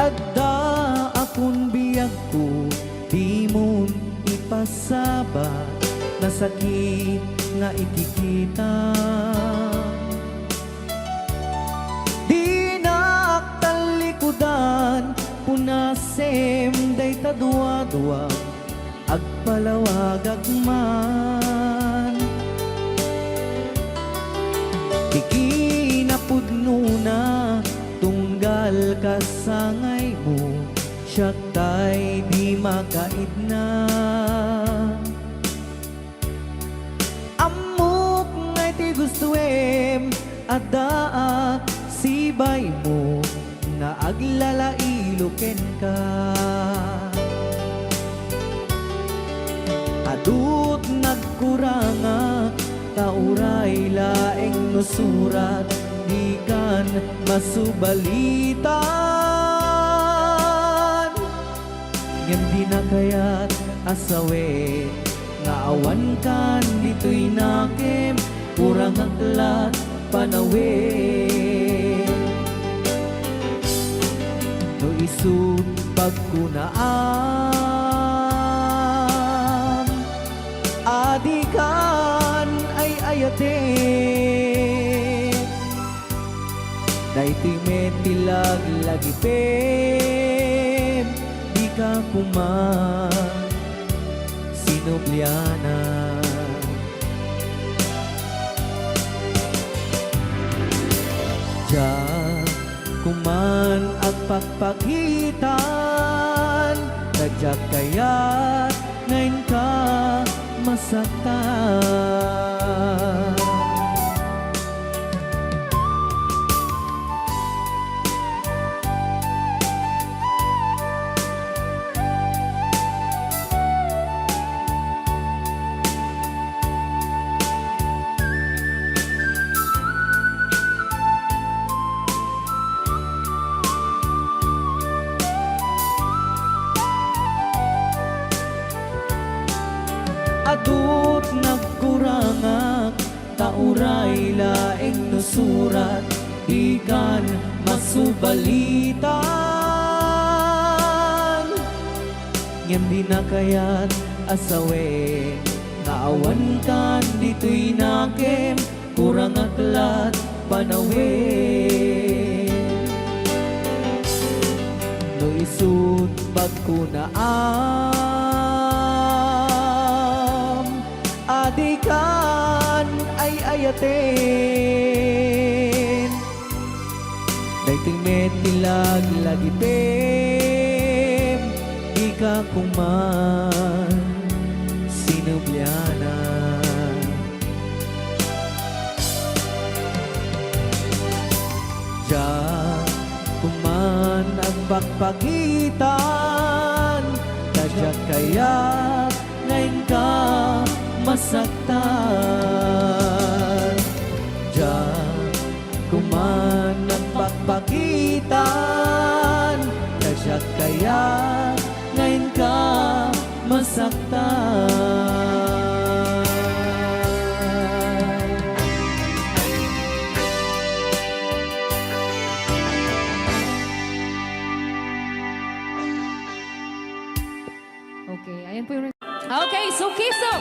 Adda akong biyag ko, di mo ipasabat na sakit nga ikikita. Di naktalikudan, punasem day tadwa-dwa, agpalawag agman. Ikinapudno na tunggal kasangay mo, siya tay di makaidna. Amok ngay ti gustuem, adaa sibay mo, nga aglalailuken ka. Adut nagkuranga, kauray laeng nusurat, di kan masubalitan. Ngem di na kaya't asawe, nga awan kan dito'y nakem, kurang aklat panawe. No isut pagkunaam, adikan ay ayate. Daytoy metilag lagipem, di ka kuman sinubliana. Diyan kuman ang pagpagitan, tadyak kaya't ngayon ka masaktan. Adut nagkurangak, tauray laeng nusurat, di kan masubalitan. Ngem di na kaya't asawe, naawan kan dito'y nakem, kurang aklat panawe. No isut pagkunaam, adikan ay ayaten. Daytoy metilag lagipem, di ka kuman sinubliana. Diyan kuman ang pagpagitan, tadyak kaya't ngayon ka masaktan. Diyan kuman ang pagpagitan, tadyak kaya't ngayon ka masaktan. Okay, ayan po yung... Okay, Sukiso!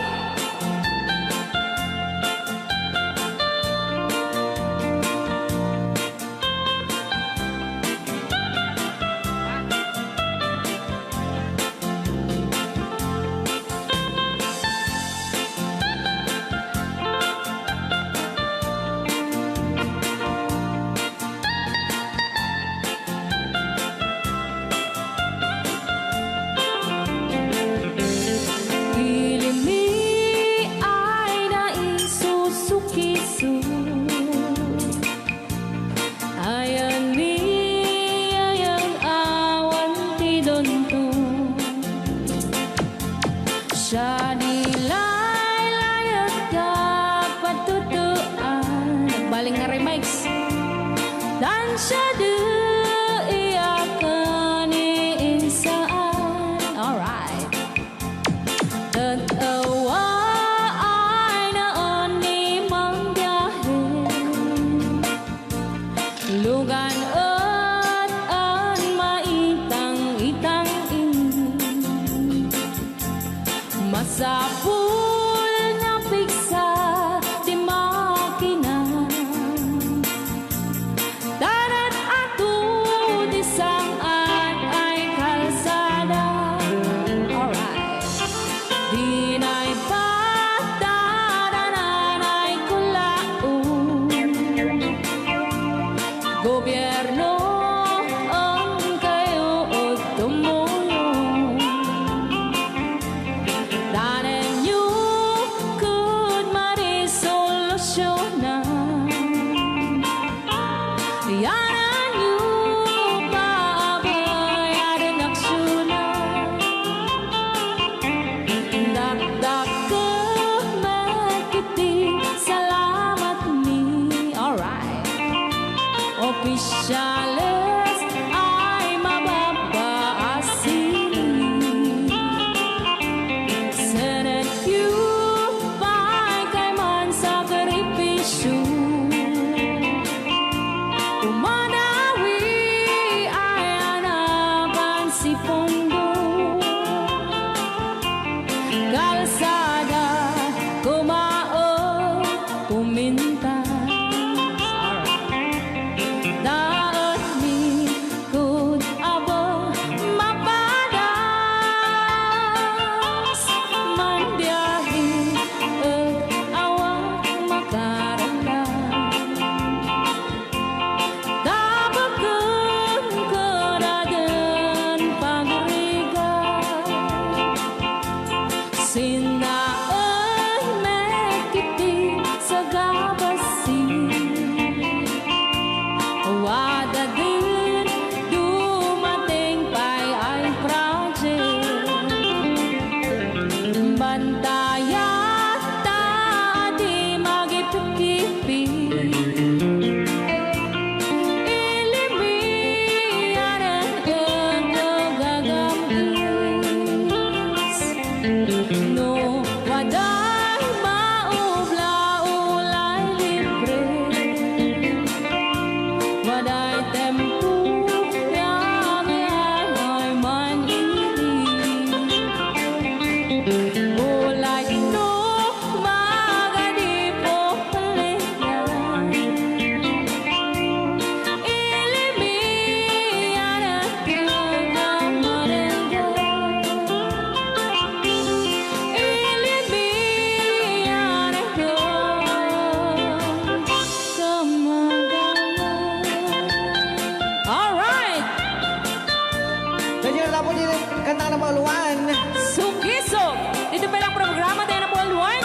nga po din kanta ka ng mga luwan. Sukisok. Dito pa lang programa tayo ng Buwan.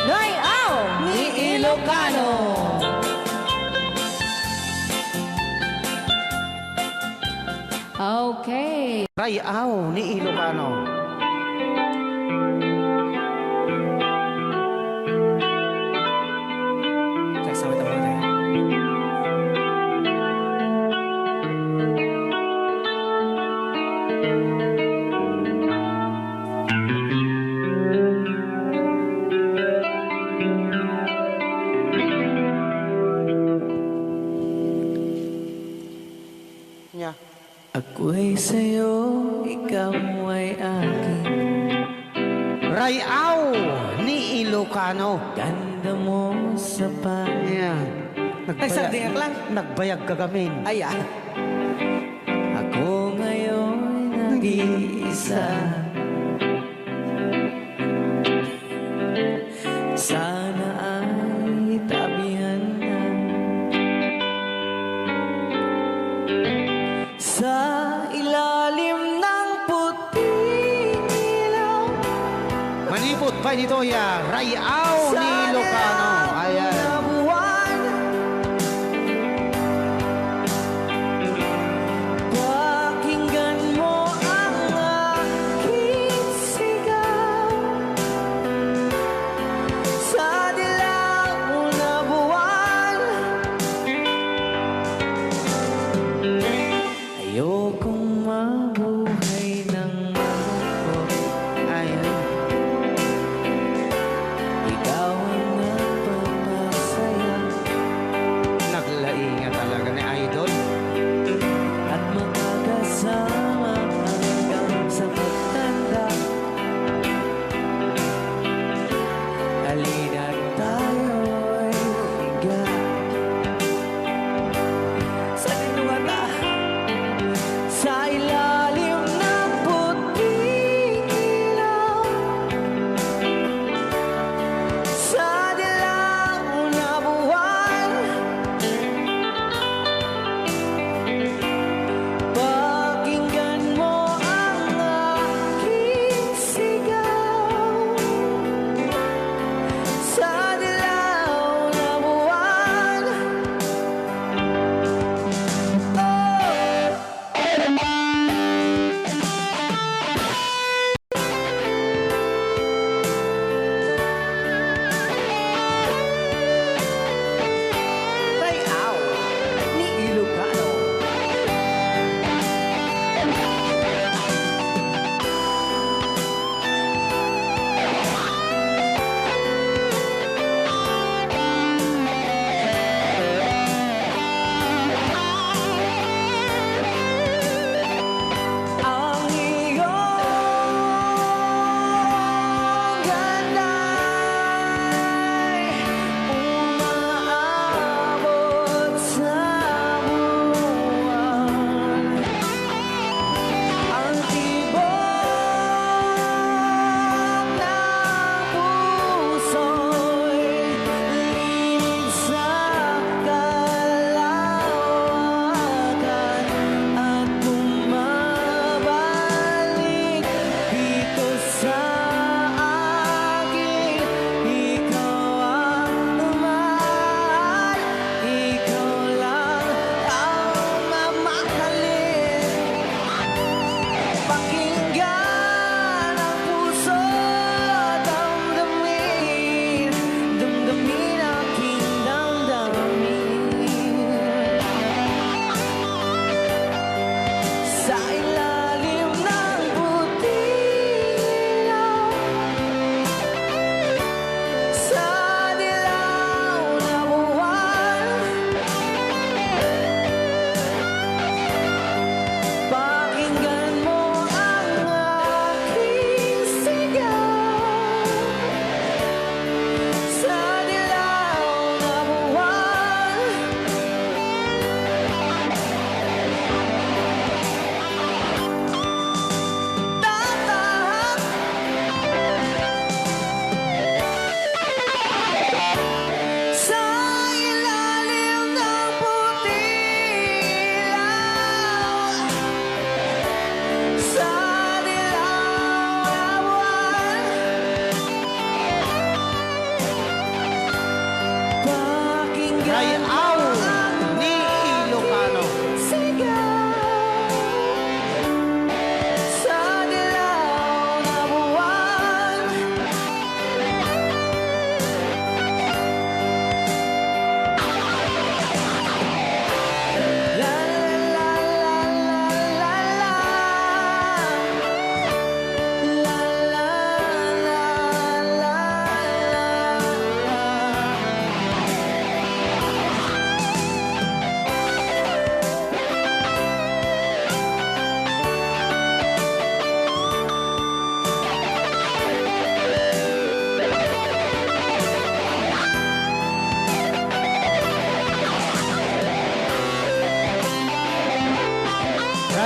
Layaw ni Ilocano. Okay. Rayaw ni Ilocano. Sagsawit ang mga Nya. Ako'y sa'yo, ikaw ay akin. Rayaw ni Ilocano. Ganda mo sa Yan. Nagsagdiak lang. Nagbayag kagamin. Ay, ah. Ako ngayon nag-iisa. Sana ay tabihan na sa ilalim ng puting ilaw. Manipot pa nito ya. Rayaw ni Ilocano. Ayan. Na buwan, pakinggan mo ang aking sigaw. Sa dilaw na buwan, ayokong mabuhay ng malungkot. Ayan. Ikaw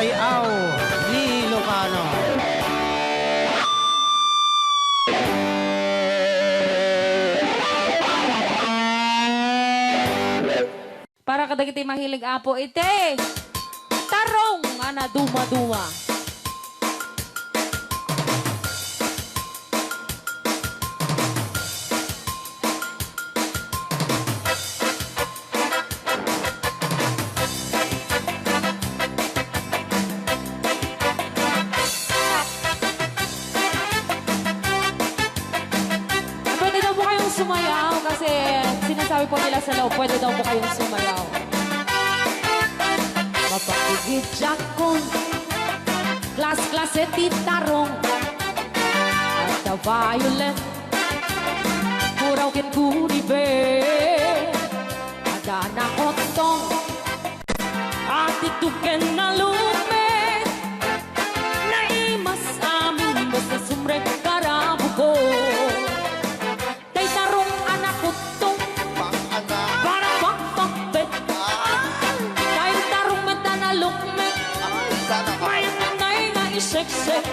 Rayaw ni Ilocano. Para kadagiti mahilig apo ite. Tarong ana duma-duma. Pwede daw po kayong sumayaw kasi sinasabi po nila sa loob, pwede daw po kayong sumayaw. Mapakigit jakon, klas-klase titarong, at the violet, puraw kin kunibe, ada na otong, at ituken na lume, naimas amin basta sumrek karabo ko. Tay tarong anak utong, para pakpakbet, tay tarong meta na lukmek, may nanay nga iseksek.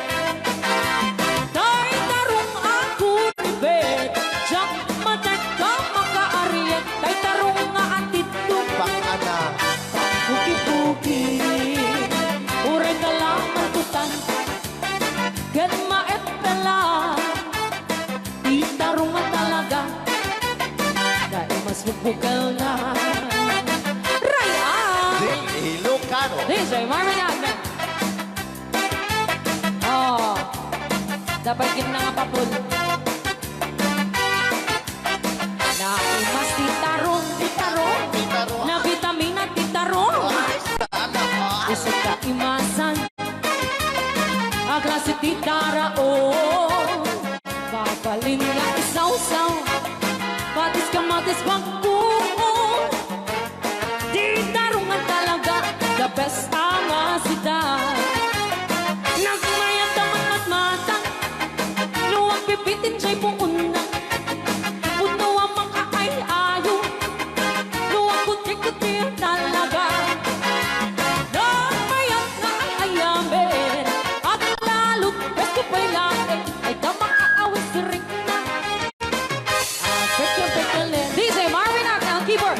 Tay tarong ako ni Bet, jak matek ka makaariet, tay tarong nga atitong, puki-puki, uray ka lang matutan, ken maet pala, di tarong nga talaga, dahil mas bukbukal na. Rayaw! Ilocano. DJ Marvin Agman. Oh, dapat kita nga papun. Naimas titarong, na vitamina titarong. Isip ka imasan, klase titaraon. Papalin nga isaw-saw, patis kamatis bagbuon. Titarong nga talaga, the best ang asida. Nagmayat ang matmatang, luwag pipitin siya'y puuna. Puno ang makaay-ayo, luwag kuti-kuti talaga. Nagmayat na ang ayamin, at lalo't besto pa'y lain, ay tamakaawin si Rick na. Pekle-pekle, DJ Marvin Agman, keyboard.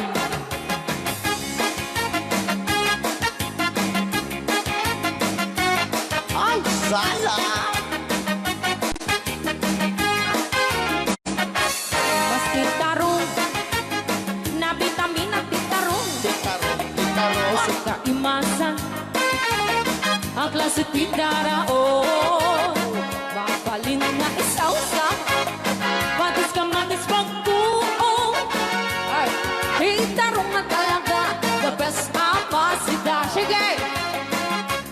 Ay, sala. Mas titarong, na vitamina titarong. Usap ka imasan, ang klase titaraon. Mapalin na isaw-sa, patis ka matis pagbuong. Ay, titarong na talaga, the best apasida. Sige!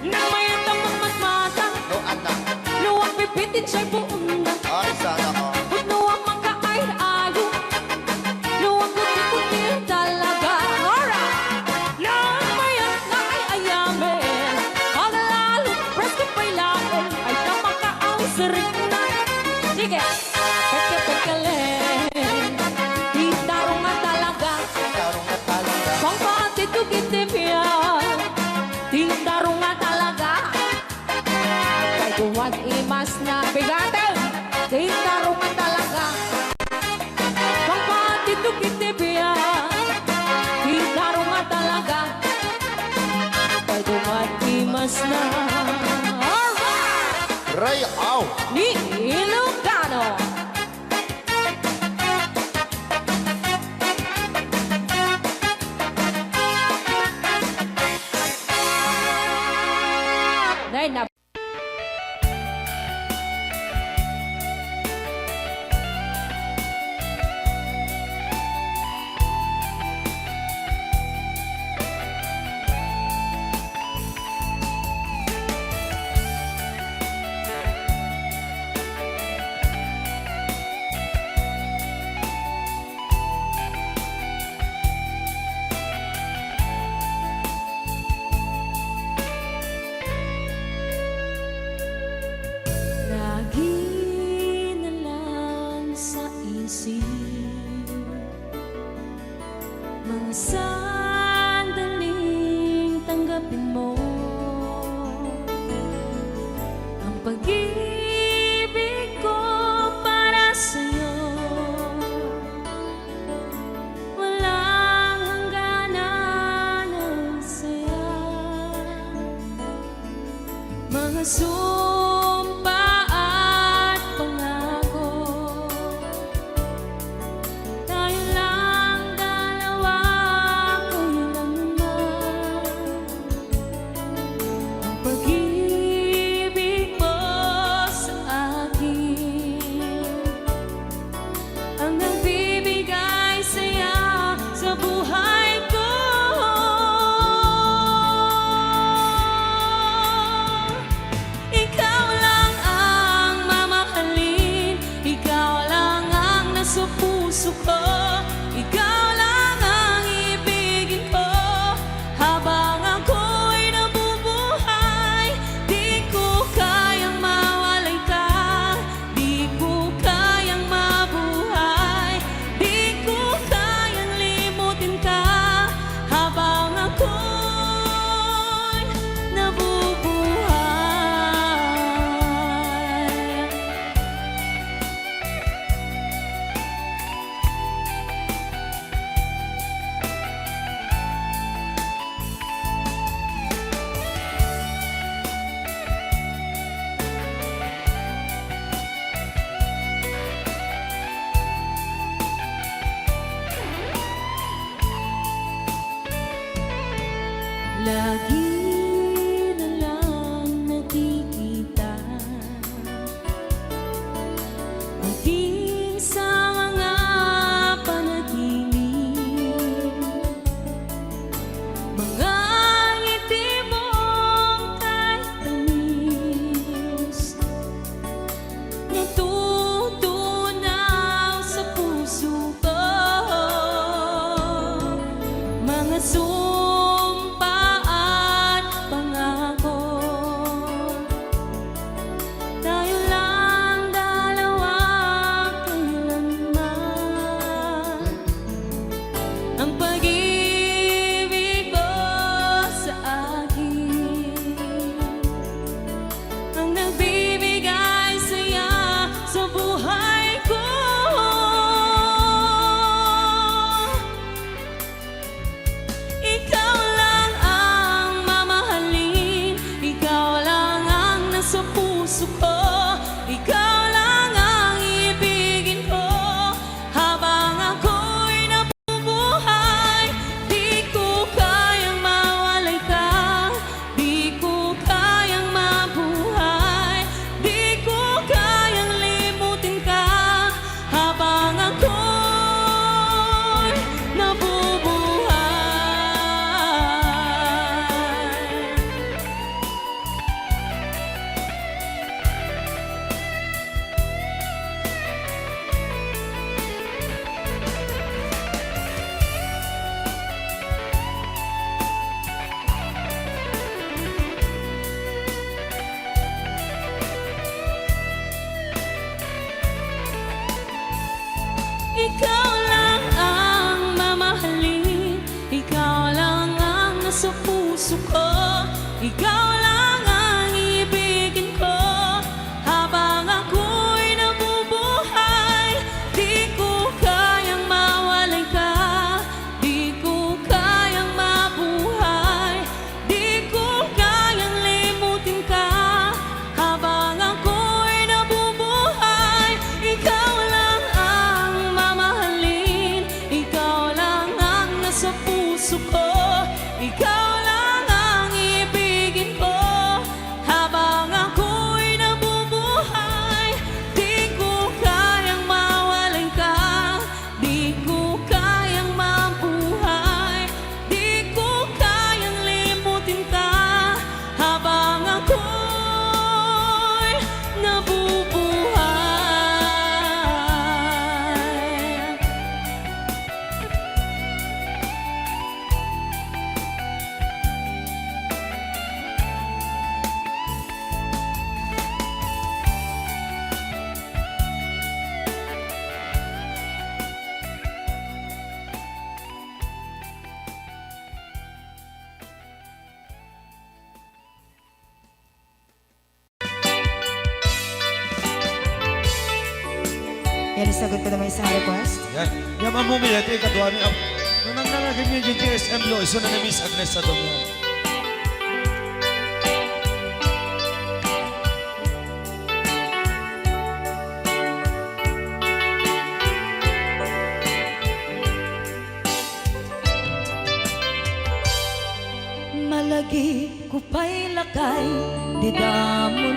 Nang mayat ang matmatang, No, anak. luwag pipitin siya'y buong na. Ay, sana ko. Puno ang makaay-ayo, luwag kuti-kuti talaga. Alright! Nang mayat na ay ayamin, ang lalo't presko pa'y laon, ay tamakaawi sa rin na. Sige! Peke-pekele, titarong nga talaga, Tarong na talaga. pangpatitugitipyan, titarong nga talaga. Kay duwag imas na bigatin, titarong nga talaga. Pangpatitugitipyan, titarong nga talaga. Kay duwag imas na. Alright! Rayaw. Ni Ilocano. Nay na. Mga sandaling tanggapin mo pag-ibig ko para sa'yo walang hangganan ng saya. Mga sumpa at pangako, tayo lang dalawa kailanman. Ang pag-ibig mo sa akin ang nagbibigay saya sa buhay ko. Ikaw lang ang mamahalin, ikaw lang ang nasa puso ko, ikaw lang ang ibigin ko habang ako'y nabubuhay. Di ko kayang mawalay ka, di ko kayang mabuhay, di ko kayang limutin ka habang ako'y nabubuhay. Lagi na lang nakikita, maging sa mga panaginip, mga ngiti mong kahit tamis, natutunaw sa puso ko. Mga sumpa at pangako, tayo lang dalawa kailanman. Ang pag-ibig mo sa akin ang nagbibigay saya sa buhay ko. Ikaw lang ang mamahalin, ikaw lang ang nasa puso ko, ikaw lang ang ibigin ko habang ako'y nabubuhay. Di ko kayang mawalay ka, di ko kayang mabuhay, di ko kayang limutin ka habang ako'y nabubuhay. Yan, isagot ko naman isang request. Yan. Yan ang bumili. Ito yung kadwa ni Ab. Nung nangalagin niyo yung GSM Lo, iso na ni Miss Agnes sa doon. Malagi ko pa'y lakay, di mo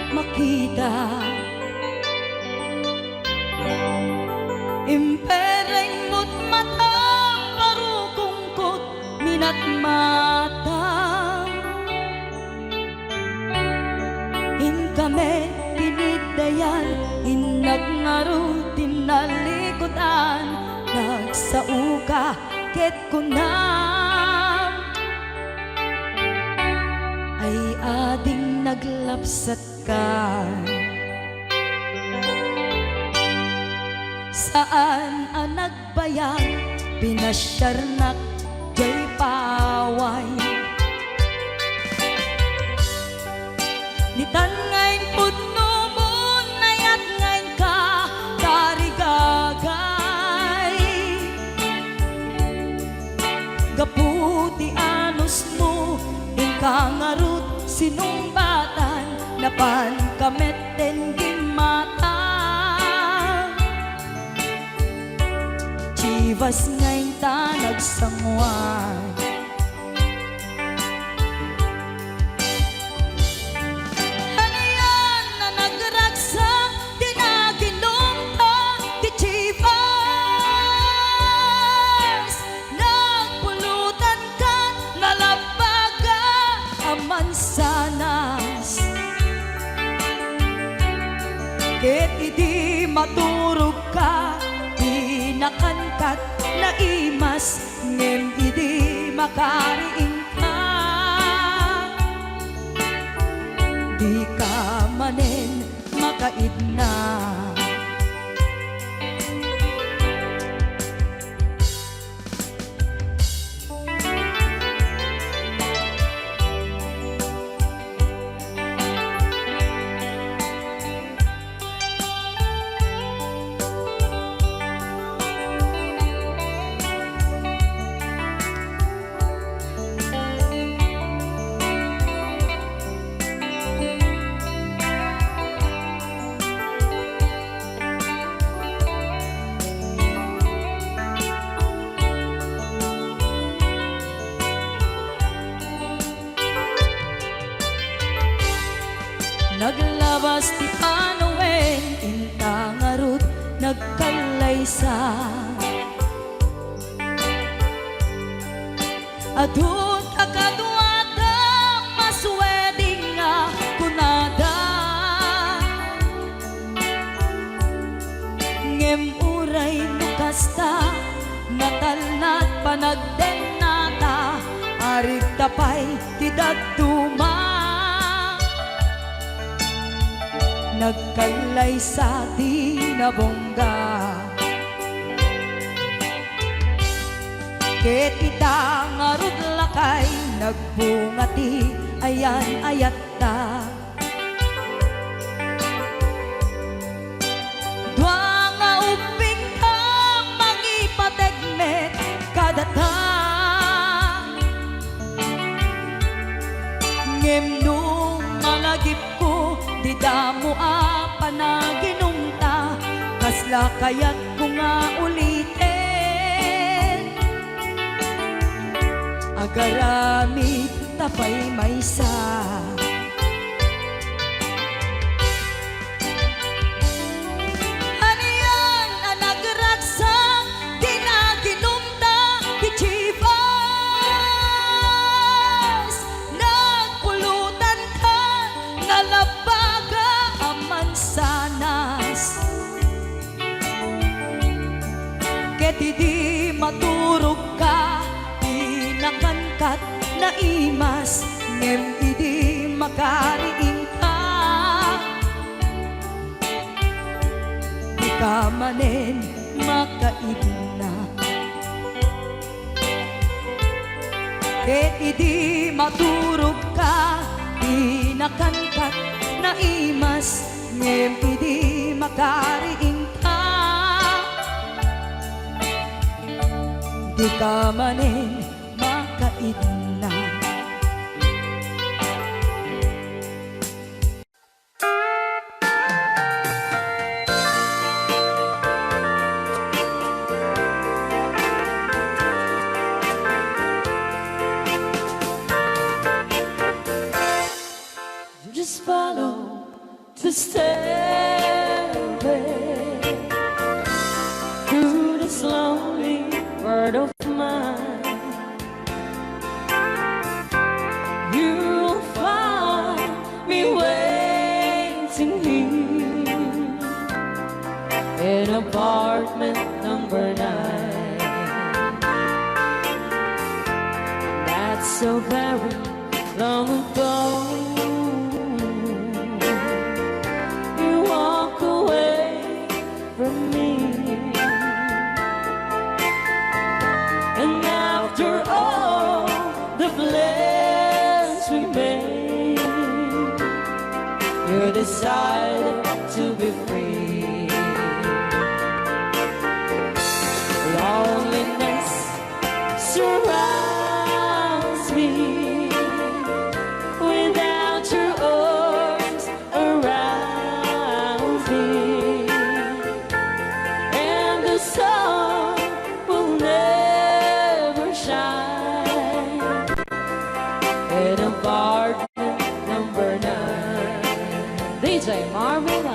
makita. Impereng mo't mata, parukungkot, minat mata. In kami tinidayan, inagnaro tinalikutan, nagsauka ket kunam. Ay ading naglapsat ka. Saan ang nagbayag, pinasyarnak jay paway. Nitan ngayon pudno mo, nayat ngayon ka, tarigagay. Gaputi anus mo, inkangarut sinumbatan, napan kameten gimata. Chivas ngayon ta nagsangwan. Ano yan na nagragsak, di na ginumpa, di Chivas. Nagpulutan ka, nalabaga, aman sanas. Ket idi maturog ka, nakankat na imas, ngem idi makariing ka. Di ka manen makaidna. Naglabas ti Panoen, intangarut nagkalaysa. Adun akadwata, masweding nga kunada. Ngem uray nukasta, natalnat panagdenata, arig tapay tidagtuma. Nagkalay sa tinabongga. Ket ita ngarud lakay, nagbungati ayan ayatta. Dua nga uping ka, mangipategmet kadata. Ngem nung malagip ko, di damo panaginumta, kasla kayat ko nga ulitin. Agarami tapay maysa. Ano yan ang nagragsak, di na ginumta, di Chivas. Nagpulutan ka, nalabaga, aman sanas. Ket di maturog ka, di nakangkat na imas, ngem idi makariing ka. Di ka manen makaidna. Ket idi maturog ka, di nakangkat na imas, ngem idi makariing ka. Di ka maning makaidna. Just follow the stairway through this lonely world of mine. You'll find me waiting here in apartment number 9. That's so very long ago. And after all the plans we made, you decided to be free. Loneliness surrounds me without your arms around me, and the sun will never shine in apartment number 9. DJ Marvin.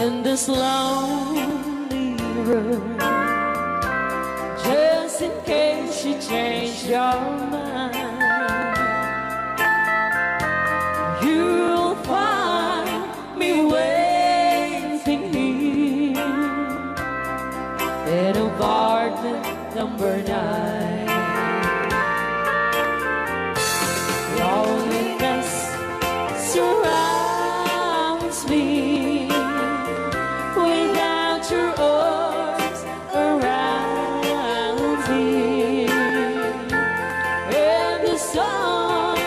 In this lonely room, just in case you change your mind, you'll find me waiting here in apartment number 9. Loneliness surrounds me without your arms around me, and the sun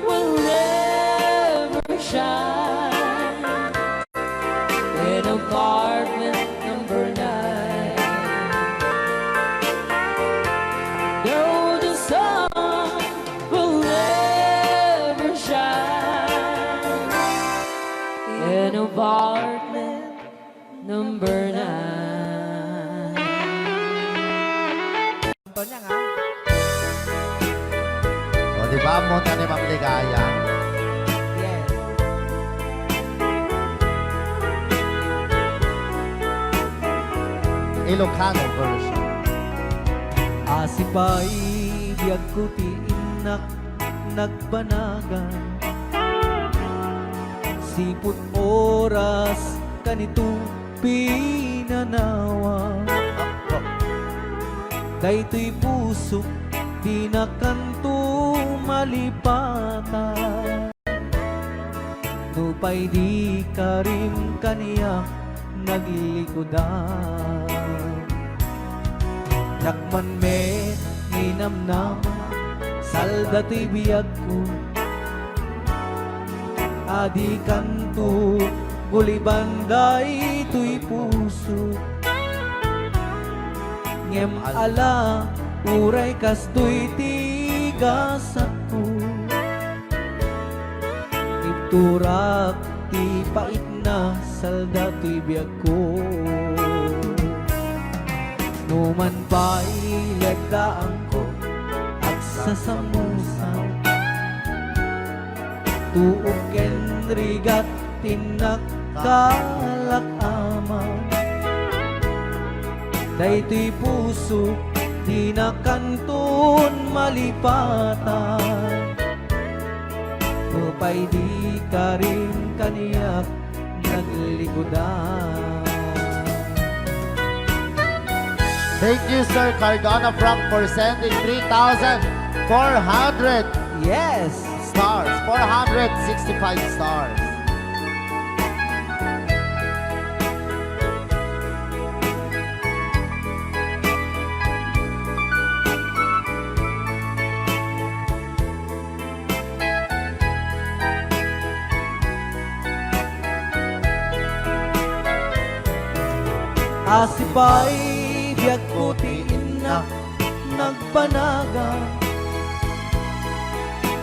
will never shine in apartment number 9. No, the sun will never shine in apartment number 9. Tontonya nga. O, di ba, monta ni Ma'am Ligaya? Yes. Ilocano version. Asipay biyag ko ti inak nagbanagan, siput oras kanito pinanawa. Daytoy puso di na kanto malipatan, nupay di ka rin kaniya naglikodan. Nakman me ninamnama salda to'y biyag ko, adi kanto gulibanday to'y puso. Ngem ala uray kastoy tigas ako, iturak ti pait na salda to'y biyag ko. Numan pa'y lagdaan ko at sasamusan, tuog ken rigat tinakkalak ama. Daytoy puso di na kanton malipatan, upay di ka rin kaniyak naglikodan. Thank you, Sir Cardona Frank, for sending 3,400 Yes! stars. 465 stars. Asipay biyak ko tiin na nagpanaga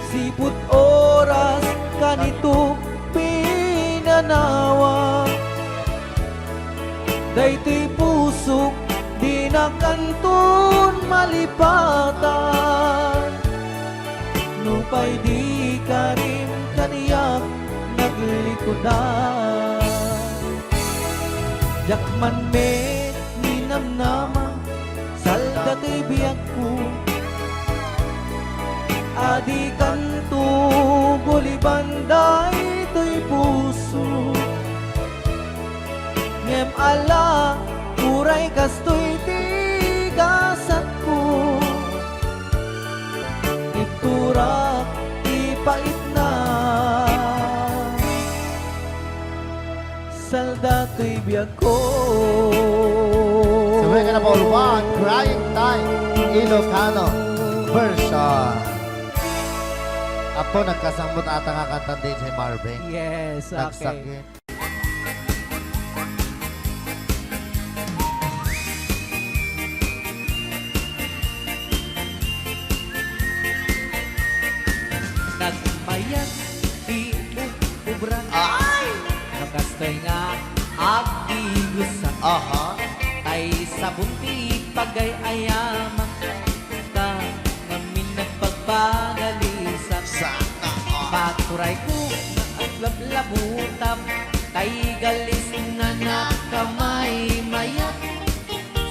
Siput oras kanito pinanawa Daytoy pusok di na kanton malipatan Nupay di ka rin kaniyak naglikodan Jakman me ninamnama salda to'y biyak ko Adi kanto gulibanday to'y puso Ngem ala uray kasto'y tigasat ko Iturak ipait na salda to'y biyak ko So we're gonna ball one, Crying Time, Ilocano version. Apo, nagkasambot ata nga kanta din si Marvin. Yes, okay. Nagsakit. Nagmayat di ubran Ay! Nakastoy nga agigusan Aha. Ay sa bunti pagay ayaman Ka ngamin nagpagpagalisan Sana. Paturay ko at lablabutab Kay galis nga nakamay mayat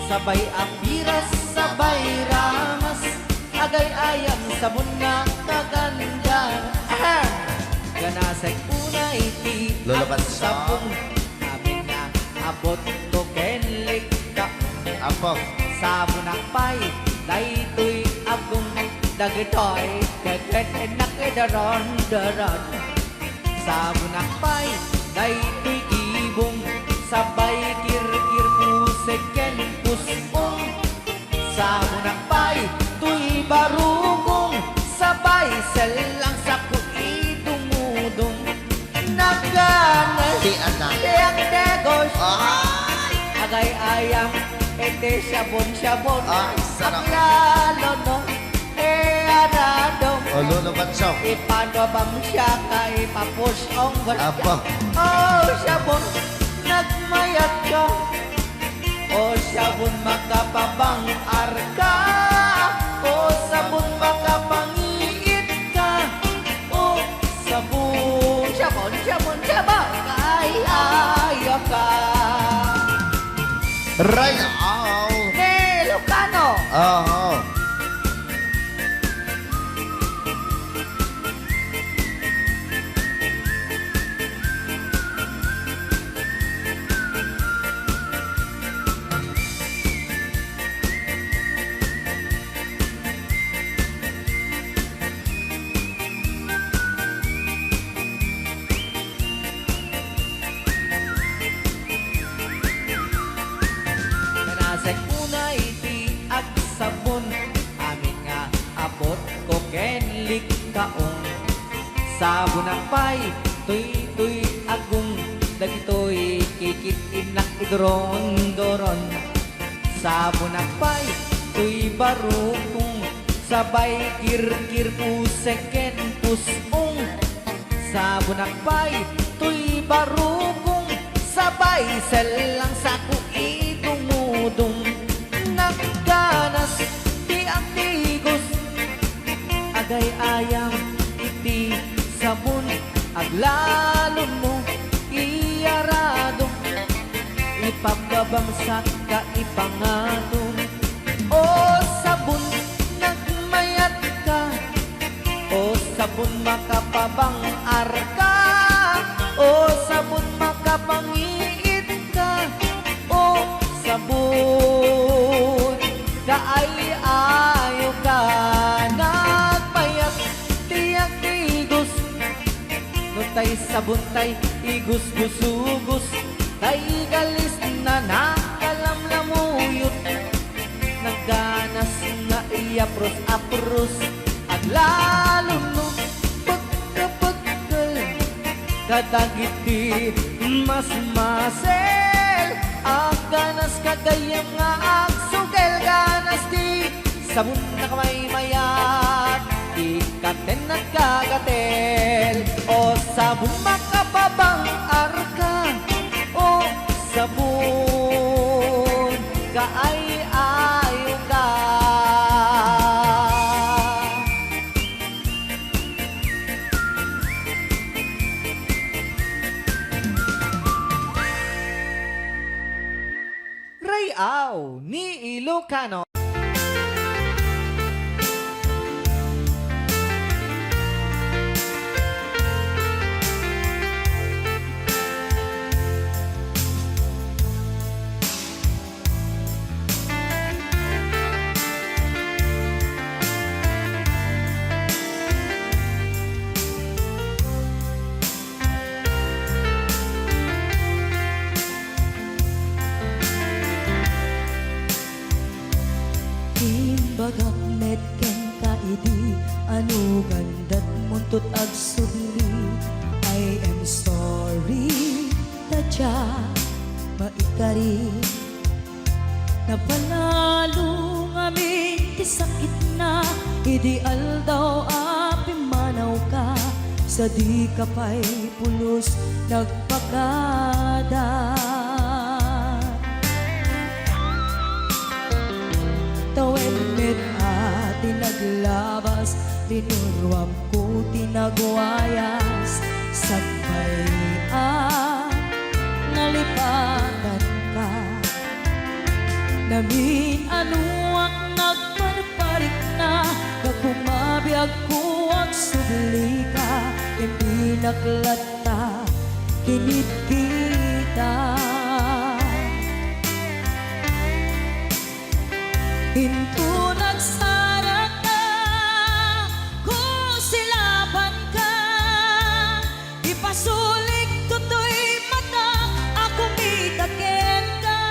Sabay apiras, sabay ramas Agay ayam sabon nga kaganda Ganasay unay ti Lulaban ang siya. sabon Amin na abot to kenlik ka Apo. Sabon akpay, daytoy agong dagitoy Keket nakidaron daron Sabon akpay, daytoy ibong Sabay kirkir pusek ken pusong Sabon akpay, tuy barugong Sabay selang sa kuidumudong Nagganay, Di anak. tiyang degos Ay! Agay ayam, ete sabon-sabon Ay, sarap. Ang lalo no, arado O, luluban siya. Ipanobam siya kay papush ang Apa? basya Oh, sabon, nagmayat ka O sabon, makapabang arka O sabon, makapangiit ka O sabon, sabon, sabon, sabon Kay ayaw ka Right out. Ilocano Oo. Kanasay unay ti ag sabon Amin nga abot ko kenlik kaong Sabon akpay, tuy agong Dagitoy kikit inak idron-doron Sabon akpay, tuy barukong Sabay kirkir pusek ken pusong Sabon akpay, tuy barukong Sabay selang sa kuidumudong Nagganas di ang tigos Agay ayam iti sabon Aglalon mo iyarado Ipagabangsak ka ipangatong O sabon nagmayat ka O sabon makapabang arka O sabon makapangiit ka O sabon sabuntay igus-gusugos kay galis na nakalamlamuyot nagganas nga iapros-apros at lalo nung pagkapagkal kadagiti mas masel ang ganas kagayang nga agsugel ganas di sabon na kamay mayat ikaten at kagatel o sabon makababang arka o sabon kaay-ayo ka. Rayaw ni Ilocano. Imbagak net ken kaidi anu gandat muntut ag sudli I am sorry tadya maikari napanalo ngamin ti sakit na ideal daw api manaw ka sa di kapay pulos nagpakada Tawenit at tinaglabas Tinurwam ko tinagwayas Sagbay at nalipatan ka Namin anuak nagparparik na Kakumabiyag ko ang subli ka Hindi naklata kinit kita Hinto nagsara ka, kung silaban ka Ipasulik tutoy mata, ako mitakin ka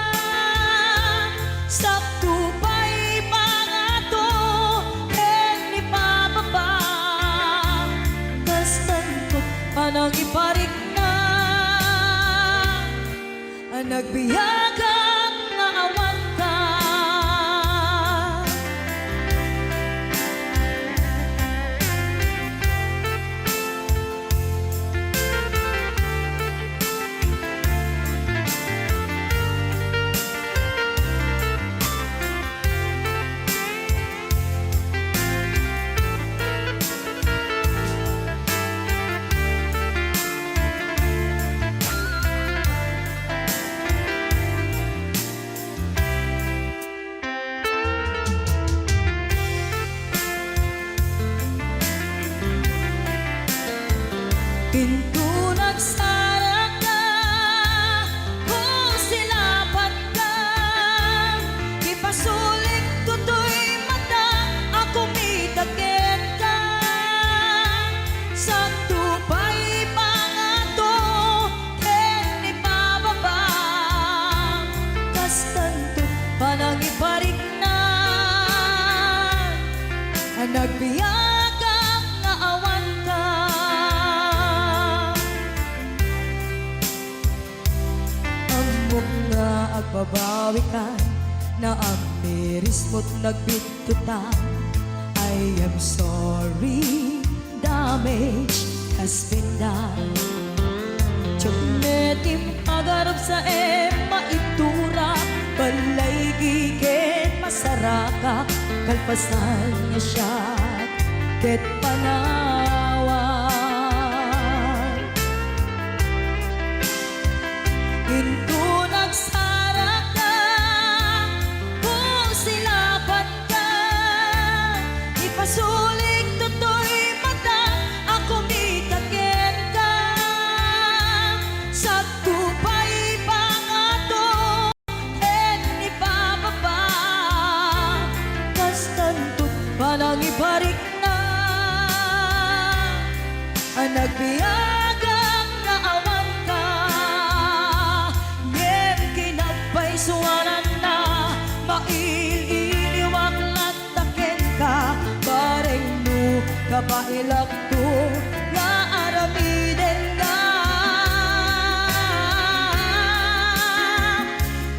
Sakto pa'y pangato, ken ipababa Kastan ko panang iparik na Nagbiyagang nga awan ka Pinto nagsara ka, kung silaban ka Ipasulik tutoy mata, ako mitakin ka Sakto pa'y pangato, ken ipababa Kastanto panang iparik na Nagbiyagang nga awan ka nga agbabawi ka na ang miris mo't nagbitutan I am sorry, damage has been done Tiyoknetim agarap sa maitura Balay gigit masaraka Kalpasan niya siya ket panawan Hinto nagsara ka, kung silaban ka Ipasulik tutoy mata, ako mitakin ka Sakto pa'y pangato, ken ipababa Kastanto panang iparik na kapailak to nga aramiden na.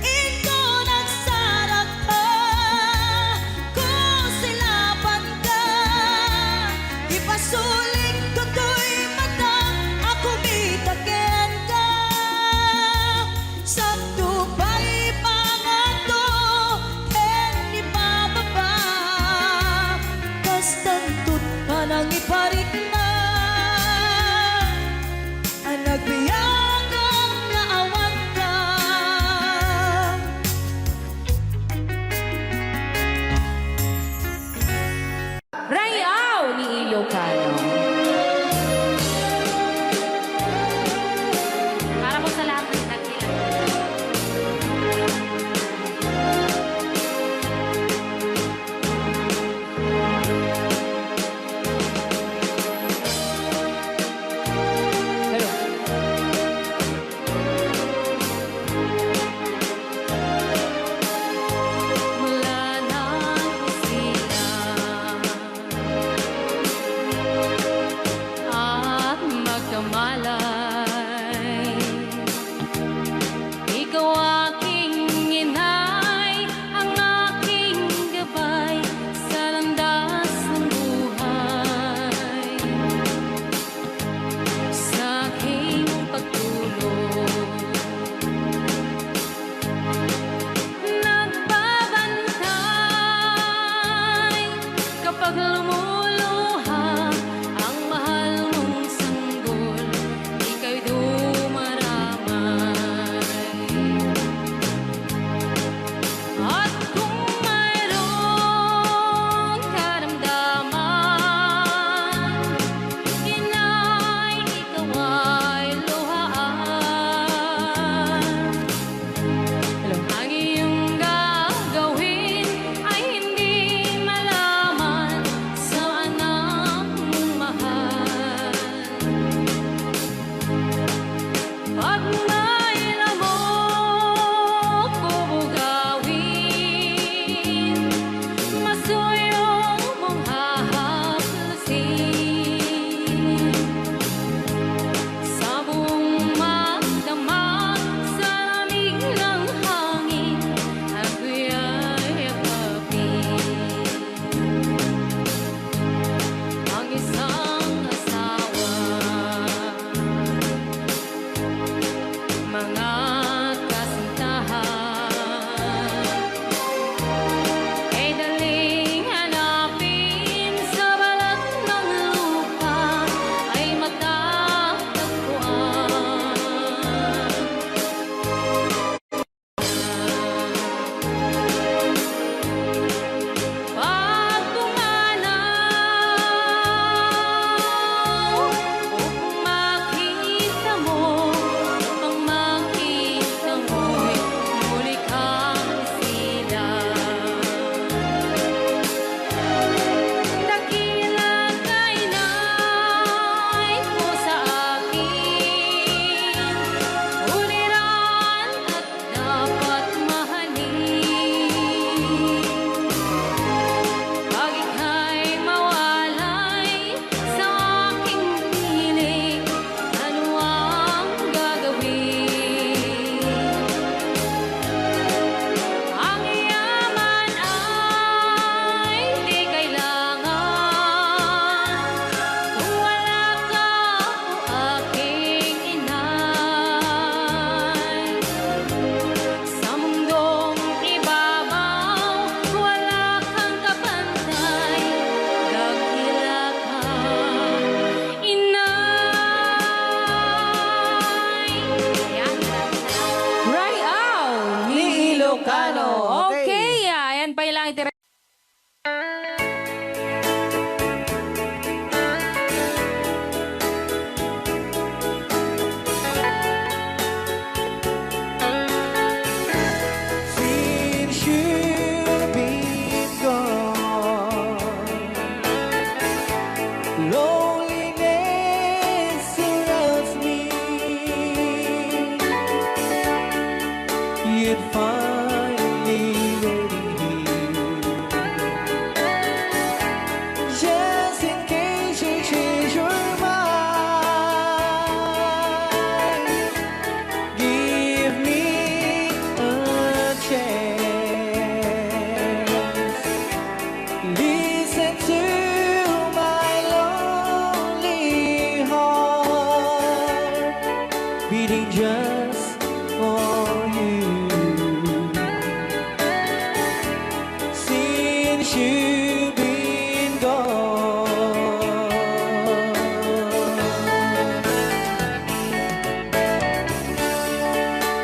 Ito nagsarak ka kung silapan ka, ipasuling to'y matang ako mitaken ka. Sakto ba'y pangato ken ni bababa, kas tantut ka nang iparik beating just for you. Since you've been gone,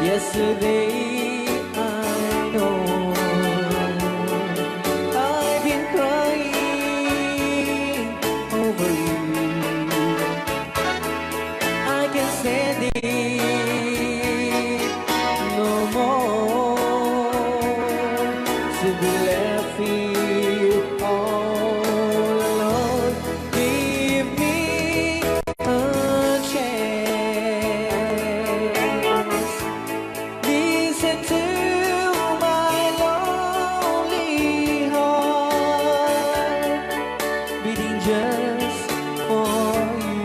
yesterday I know I've been crying over you. I can stand it no more to be left here all alone. Give me a chance. Listen to my lonely heart beating just for you.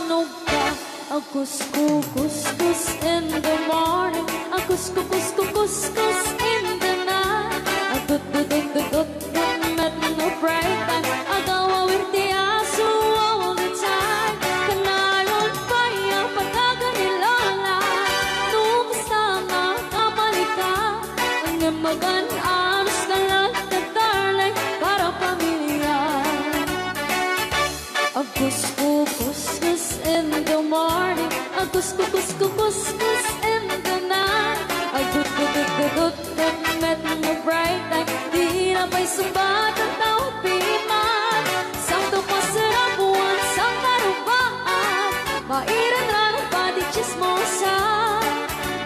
sunog ka. Ang kuskus in the morning, ang kuskus in the night. Ang tut met no bright time, agaw awirti aso all the time. Kanayon pa yung pagkaganilala, nung sama kamalika. Ang yamagan anos na lang na darling para pamilya. Ang kuskus in the morning, ang kuskus in the night. Ang tut met no bright time, di na may sumbat ang taong piman. Sakto pa sa buwan, sa karubaan, mairan lang ang pati chismosa.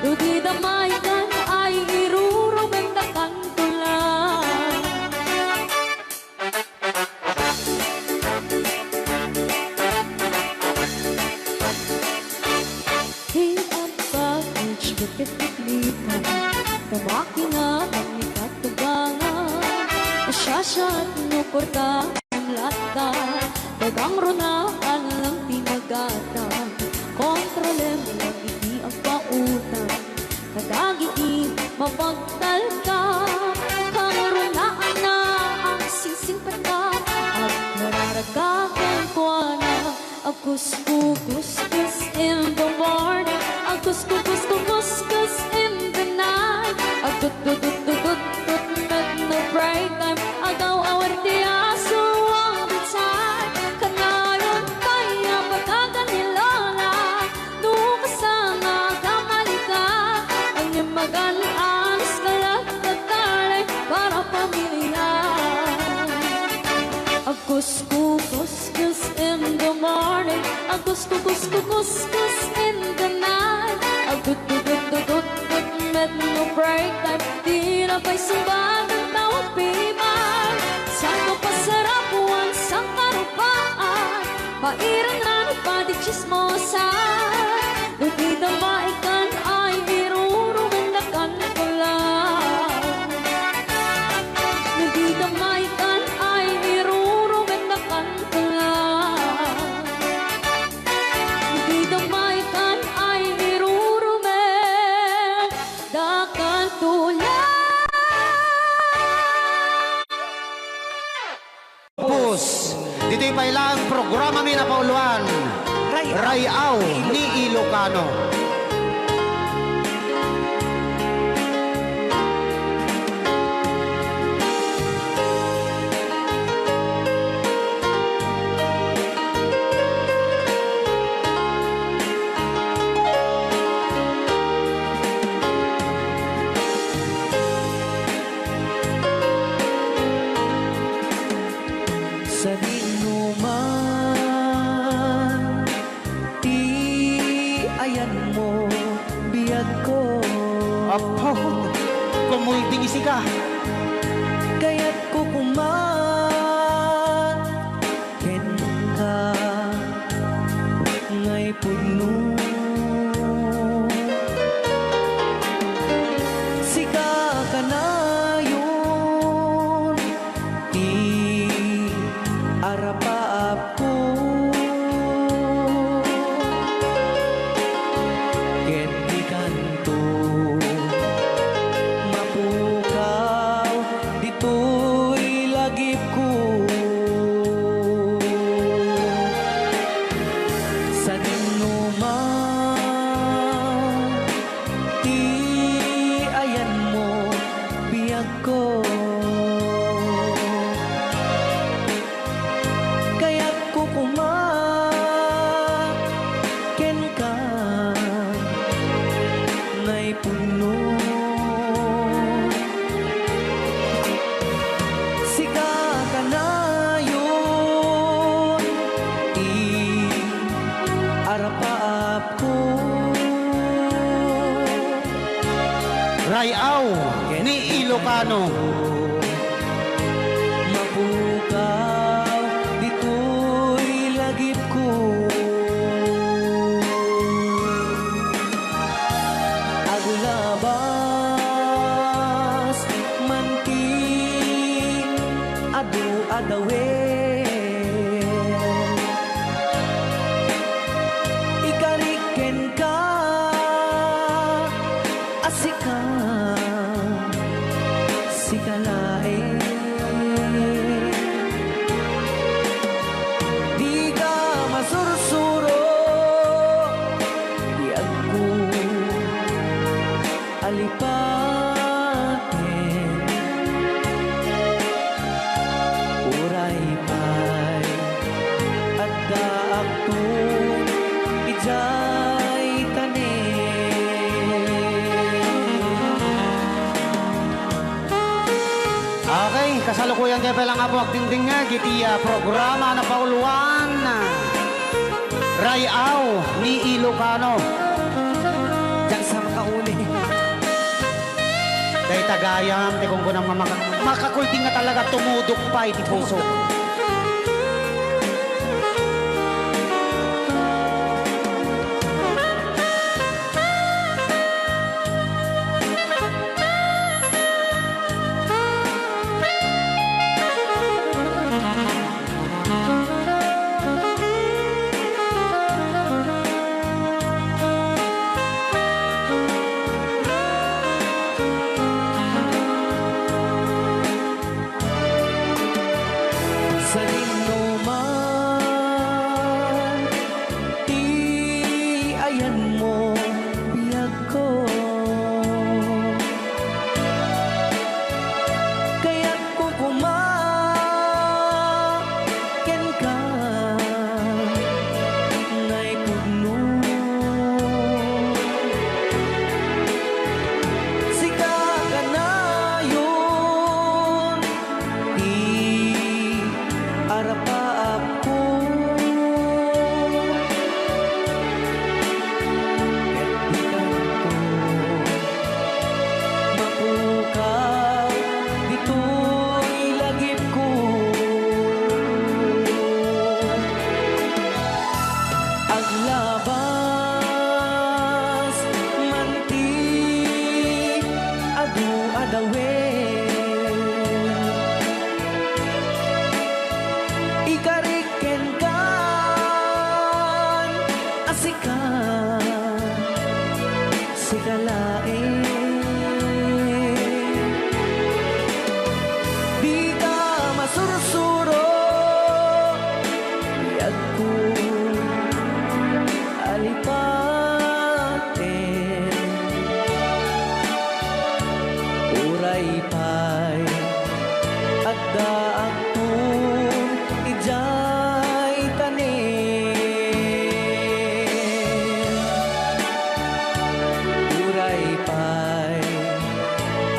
Dugi damay kan ay irurumentakan ko lang. Di ang package, bakit naglipan? Tamaki na ang ikatugangan. Asyasya at nuporta ang lata, dagang runaan lang tinagata. Kontrole mo lang iti ang pautan, kadagiti mapagtal ka. Kang runaan na ang singsing pata, at nararagagan ko na. Ang kuskus in the morning, ang kuskus in the night. Ang tut met no bright time, agaw awar di aso all the time. Kanayon kaya pagkaganilala, nung kasama kamalika. Ang yamagan anos ka lang na darling para pamilya. Ang kuskus in the morning, ang kuskus in the night. Ang tut met no break time, di na pa'y sumbat ang tawag piman. Saan ko pasarap buwan sa karupaan, mairan na nagpati chismosa. Dugi na maikan ay irurumendakan ko lang. Dugi na maikan ay irurumendakan ko lang. Dugi na maikan ay irurumendakan ko lang. Pus, dito'y pailang programa mi na pauluan. Rayaw ni Ilocano. Sa dinuman, di ayan mo biyag ko. Apo, kumulting isi ka. Kaya't kukuman ken ka ngay puno. Sika ka na yun, di arapaap ko. Ken di kanto mapukaw, dito'y lagip ko. Sa dinuman, di ayan mo biyag ko. Kaya't kukuman ken ka ngay puno. Sika ka na yun, di arapaap ko. Rayaw ni Ilocano. Mapukaw, dito'y lagip ko. Aglabas, manti, adu-adawen. kasalukuyan kaya pala nga po agdingding nga gitiya programa na pauluan Rayaw ni Ilocano. Diyan sa makauli. Dahil tagayam, di kung kunang makakulting nga talaga tumudok pa iti puso. Sa man, ti ayan mo biyag ko. Kaya't kukumaken ka ngay pugno. Sika ka na yun, di arapa ako. Mapukaw dito'y lagip ko. Aglabas manti adu-adawen. Ikariken kan asika sikalain. Di ka masurusuro biyag ko alipaten. Uray pa'y adda akong ijay tanin. Uray pa'y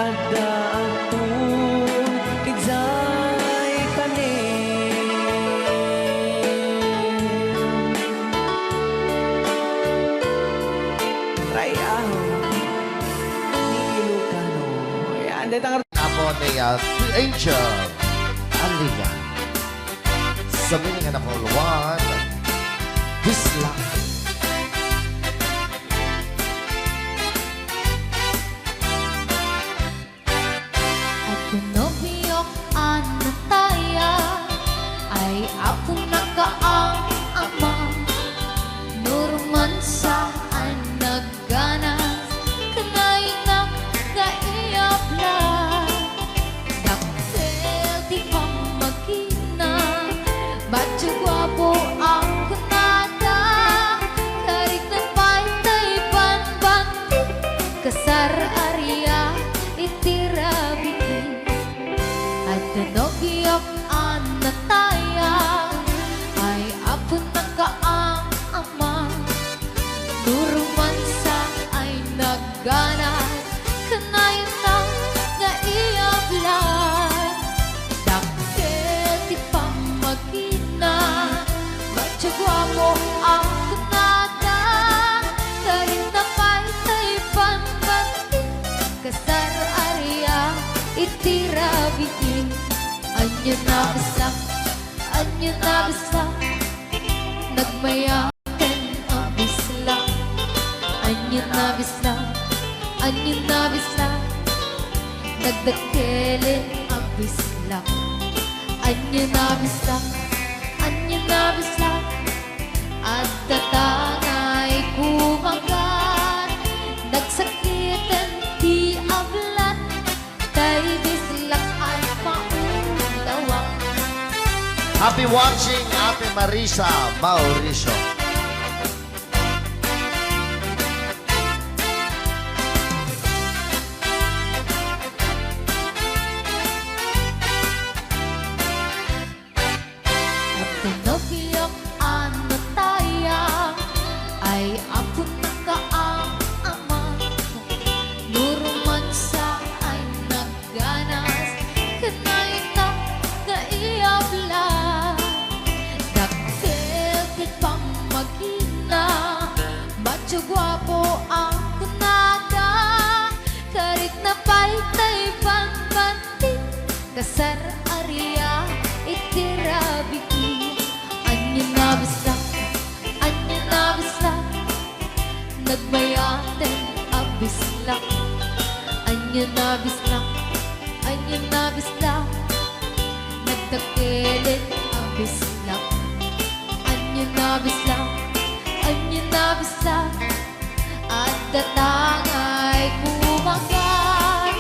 adda akong ijay tanin. Rayaw ni Ilocano. Yan, dito ang Ako ni The Angel Alia. Sa miningan na pauluan, Bisla. At pinobiyok anataya ay ako nakaang ama. Nurman saan nagganas kanay na kaiyapla. Nakasel di pa magina, badyo gwapo ang kunada. Karik na pantay panbanti, kasar area itirabiti. At nanogyok anataya ay apo nakaang ama. Nuruman sa ay nagganas kanayon ng naiyablan. Dakkel di pa magina, matyagwa mo ang kunada. Karin na pa'y panbanti, kasar area itirabiti. Anyo na bisa, nagmayakan ang bisla. Anyo na bisa, nagdakelin ang bisla. Anyo na bisa, at tatangay kumagan. Nagsakitan di ablan, kay bislak ay paundawang. Happy watching, Ate Marisa Mauricio. At pinobiyok anataya ay ako nakaang ama. Nuruman sa ay nagganas kanay na na macho guwapo ang kunada karit na paytay pagbanti kasar area itirabi anya na bisla nagbayaten abisla anya na bisla nagtakelin abisla anya na bisla at datangay kumakan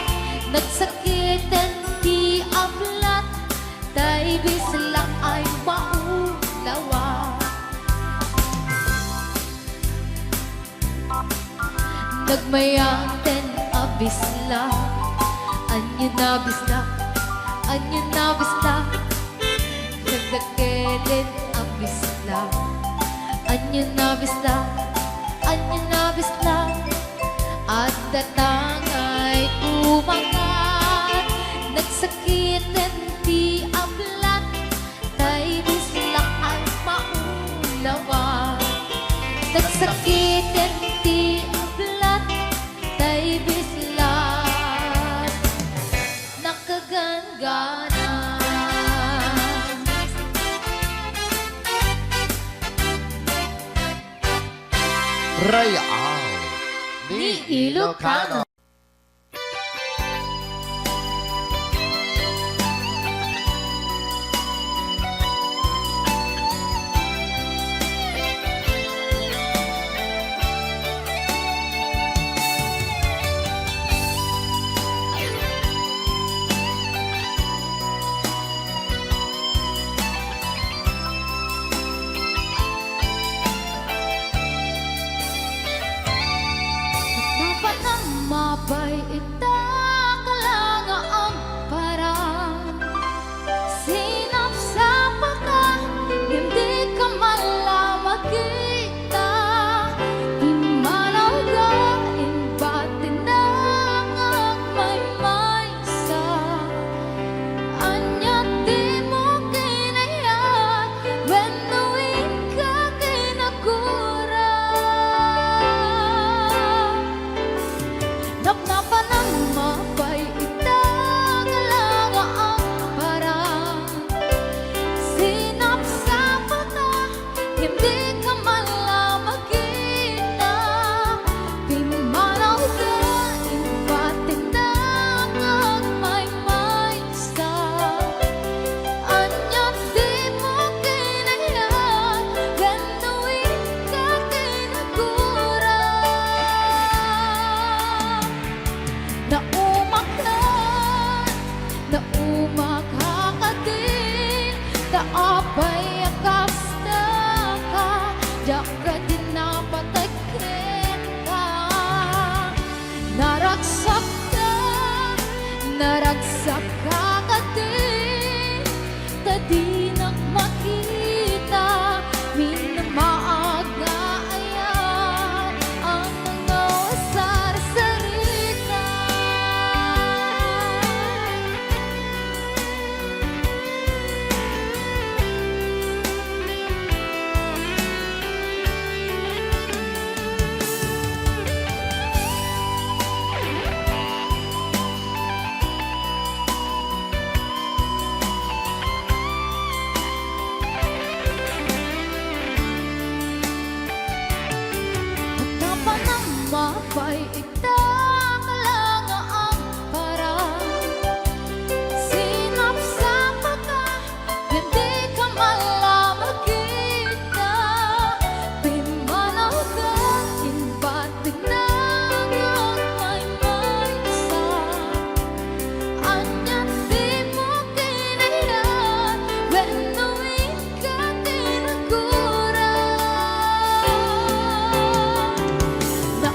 nagsakitan di ablat tay bisla ay maulawa nagmayaten abisla anya na bisla nagdakelin abisla anya na bisla at datangay kumakan nagsakitan di ablat tay bisla ay maulawa nagsakitan di ablat tay bisla nakagangana Rayaw ni Ilocano. dapat na mapay ita kalanga ang parang sinap sa mata hindi ka malamagita imanaw ka imbatin na ang may sa anya di mo kinayat benuin ka kinagura napnapan ng mapay itang alanga ang parang sinap sa mata hindi ka malamagita pimanaw ka imbatin na ang may sa anya di mo kinayat ganuin ka kinagura na umakakatin taapay akas na ka jaga din napatakin ka naragsak ka katin tadi nagmakita minamaaga ayan ang mga wasar-sarita Dapat ng mapay itang kalanga ang parang sinap sa mata hindi ka malamagita pimanaw ka imbatin na ang may sa anya di mo kinayat benuin ka kinagura na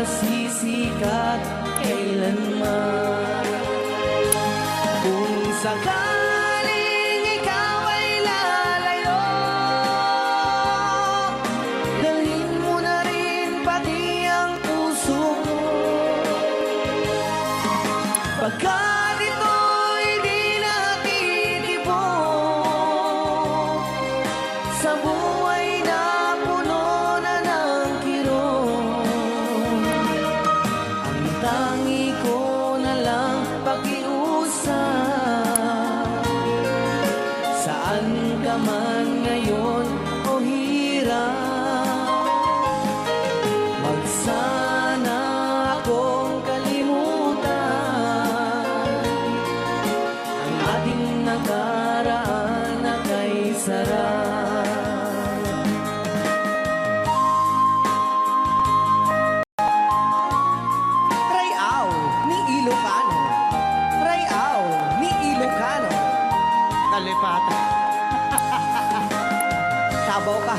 masisikat kailanman. Kung sakaling ikaw ay lalayo, dalhin mo na rin pati ang puso ko. Pagkat ito'y di natitipon sa buhay na puno na ng kirot, ang tangi ko na lang pakiusap. Saan ka man ngayon o hirap, wag sana akong kalimutan ang ating nakaraan na kay sarap. Rayaw ni Ilocano, Rayaw ni Ilocano. Talipata. Sabaw ka.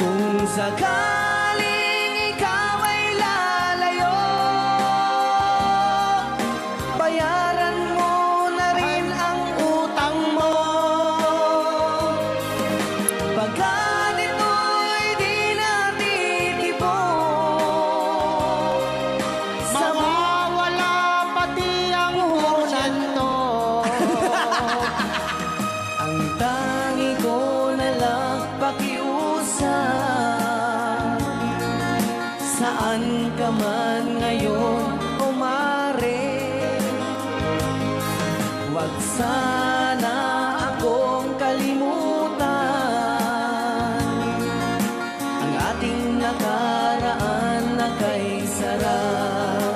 Kung sakaling ikaw ay lalayo, bayaran mo na rin ang utang mo. Pagkat ito'y di natitipon sa Mawawala pati ang porsyento. ang tangi ko na lang pakiusap. Saan ka man ngayon o mare, wag sana akong kalimutan ang ating nakaraan na kay sarap.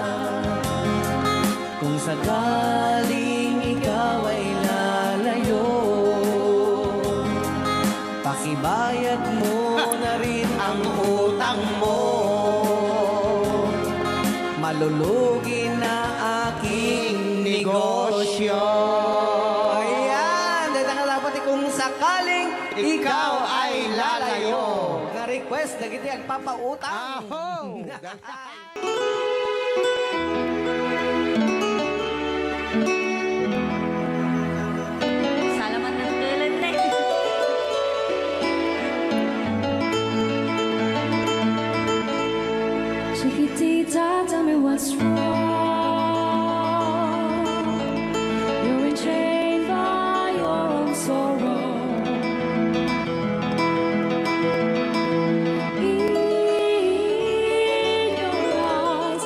Kung sakaling ikaw ay lalayo, pakibayad mo na rin ang utang mo. Malulugi na aking negosyo. Ayan, dahil dapat kung sakaling ikaw ay lalayo. Na-request na kita ang papautang. Aho! Salamat ng tulan na Chiquitita, tell me what's wrong. You're enchained by your own sorrow. In your eyes,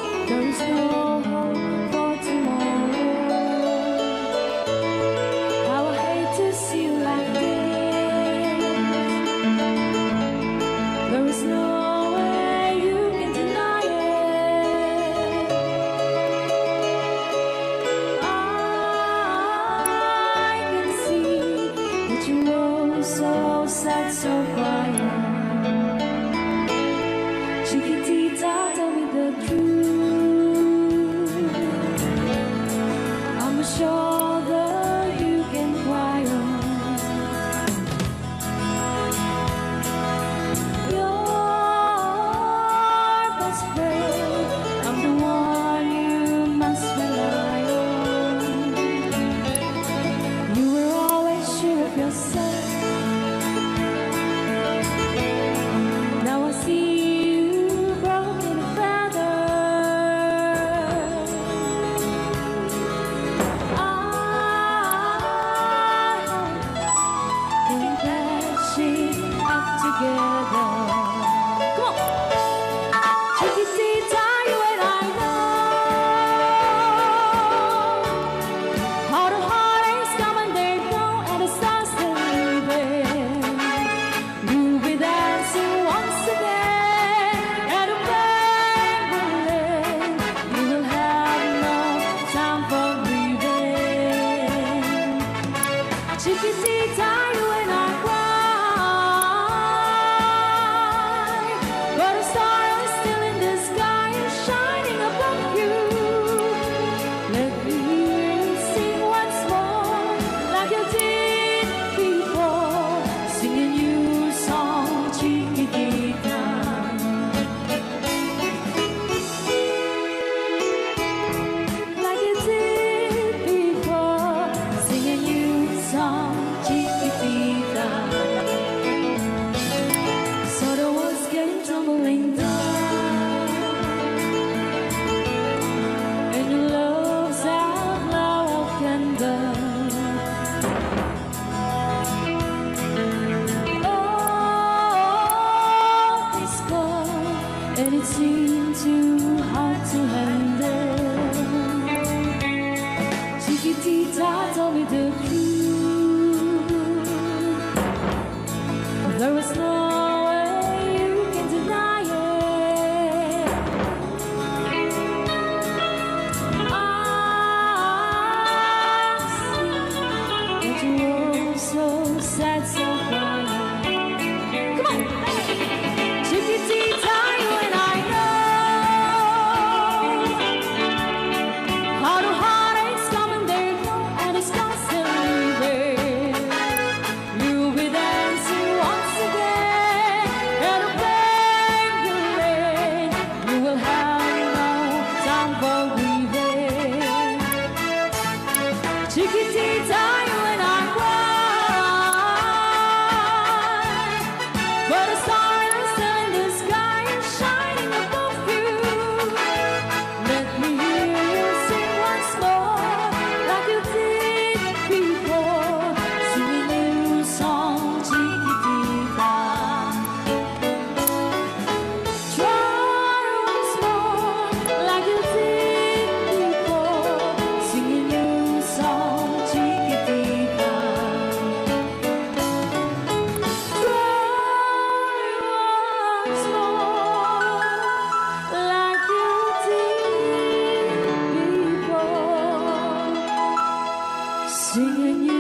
Singing you